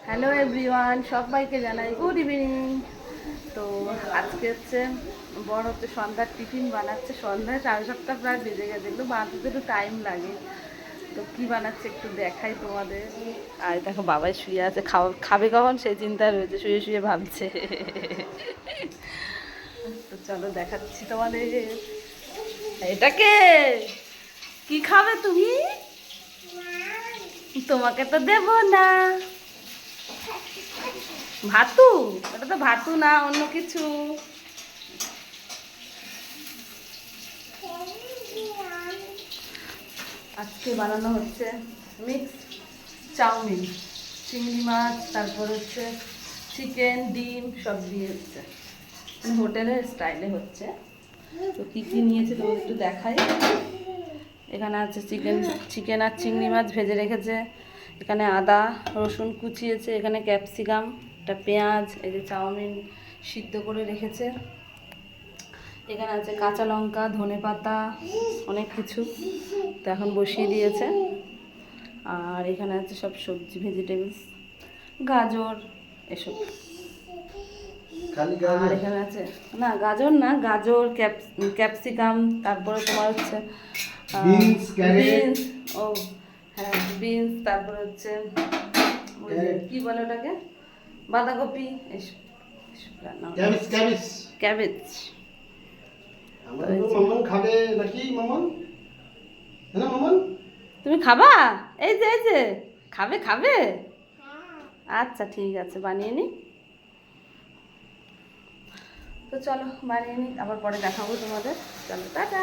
Hello everyone, সবাইকে জানাই good evening. তো আজকে হচ্ছে বড় হচ্ছে সন্ধ্যার টিফিন বানাচ্ছে। সন্ধ্যায় 7:30 প্রায় বেজে গেছে, একটু বানাতে একটু টাইম লাগে। তো কী বানাচ্ছে একটু দেখাই তোমাদের। আর দেখো বাবাই শুয়ে আছে, খাবে কখন সেই চিন্তা রয়েছে, শুয়ে শুয়ে ভাবছে। তো চলো দেখাচ্ছি তোমাদের। এটাকে কি খাবে তুমি? তোমাকে তো দেবো না। ভাতু? ওটা তো ভাতু না, অন্য কিছু। আজকে বানানো হচ্ছে মিক্স চাউমিন, চিংড়ি মাছ, তারপর হচ্ছে চিকেন, ডিম সব দিয়ে হচ্ছে, মানে হোটেলের স্টাইলে হচ্ছে। তো কী কী নিয়েছে তোমাদের একটু দেখাই। এখানে আছে চিকেন আর চিংড়ি মাছ ভেজে রেখেছে। এখানে আদা রসুন কুচিয়েছে, এখানে ক্যাপসিকাম, একটা পেঁয়াজ, এই যে চাউমিন সিদ্ধ করে রেখেছে। এখানে আছে কাঁচা লঙ্কা, ধনেপাতা, অনেক কিছু। তো এখন বসিয়ে দিয়েছে। আর এখানে আছে সব সবজি, ভেজিটেবলস, গাজর এসব। আর এখানে আছে, না গাজর না, গাজর, ক্যাপসিকাম, তারপরে তোমার হচ্ছে বিনস। ও হ্যাঁ, বিনস, তারপরে হচ্ছে ওই যে কি বলে ওটাকে, বাঁধাকপি, এসব রান্না। ক্যাবেজ। তুমি খাবা? এই যে খাবে খাবে। আচ্ছা ঠিক আছে, বানিয়ে নি। তো চলো বানিয়ে নি, আবার পরে দেখাবো তোমাদের। চলো টাটা।